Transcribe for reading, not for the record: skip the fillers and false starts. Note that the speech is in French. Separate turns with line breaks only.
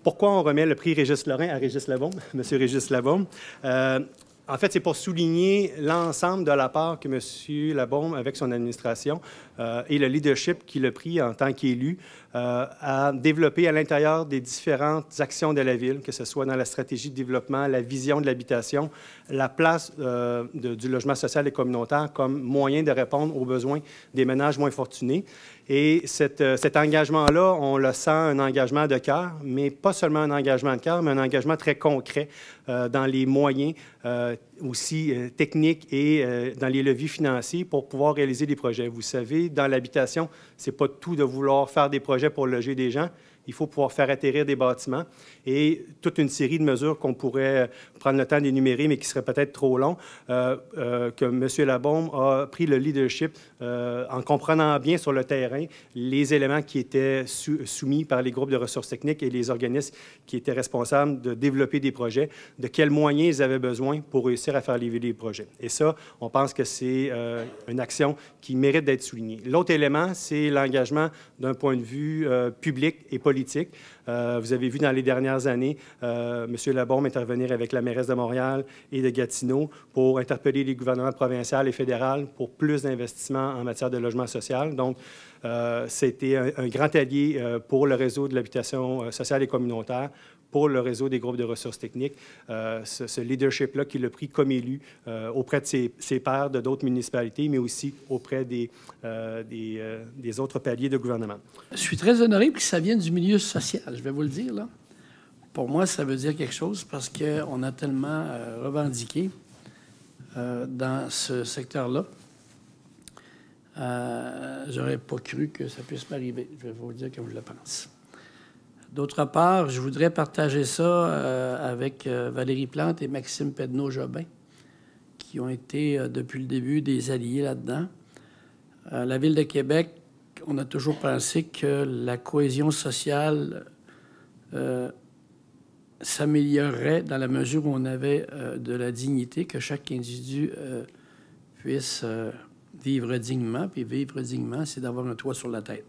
Pourquoi on remet le prix Régis Lorrain à Régis Labaume, M. Régis Labaume? En fait, c'est pour souligner l'ensemble de l'apport que M. Labaume, avec son administration, et le leadership qu'il a pris en tant qu'élu, à développer à l'intérieur des différentes actions de la Ville, que ce soit dans la stratégie de développement, la vision de l'habitation, la place du logement social et communautaire comme moyen de répondre aux besoins des ménages moins fortunés. Et cet engagement-là, on le sent, un engagement de cœur, mais pas seulement un engagement de cœur, mais un engagement très concret dans les moyens aussi techniques et dans les leviers financiers pour pouvoir réaliser des projets. Vous savez, dans l'habitation, ce n'est pas tout de vouloir faire des projets pour loger des gens. Il faut pouvoir faire atterrir des bâtiments et toute une série de mesures qu'on pourrait prendre le temps d'énumérer, mais qui seraient peut-être trop longs, que M. Labaume a pris le leadership en comprenant bien sur le terrain les éléments qui étaient soumis par les groupes de ressources techniques et les organismes qui étaient responsables de développer des projets, de quels moyens ils avaient besoin pour réussir à faire lever les projets. Et ça, on pense que c'est une action qui mérite d'être soulignée. L'autre élément, c'est l'engagement d'un point de vue public et politique. Vous avez vu dans les dernières années M. Labaume intervenir avec la mairesse de Montréal et de Gatineau pour interpeller les gouvernements provinciaux et fédéraux pour plus d'investissements en matière de logement social. Donc, c'était un grand allié pour le réseau de l'habitation sociale et communautaire, pour le réseau des groupes de ressources techniques, ce leadership-là qu'il a pris comme élu auprès de ses pairs de d'autres municipalités, mais aussi auprès des autres paliers de gouvernement.
Je suis très honoré que ça vienne du milieu social, je vais vous le dire, là. Pour moi, ça veut dire quelque chose parce qu'on a tellement revendiqué dans ce secteur-là. J'aurais pas cru que ça puisse m'arriver. Je vais vous le dire comme je le pense. D'autre part, je voudrais partager ça avec Valérie Plante et Maxime Pedneau-Jobin, qui ont été depuis le début des alliés là-dedans. La Ville de Québec, on a toujours pensé que la cohésion sociale s'améliorerait dans la mesure où on avait de la dignité, que chaque individu puisse vivre dignement. Puis vivre dignement, c'est d'avoir un toit sur la tête.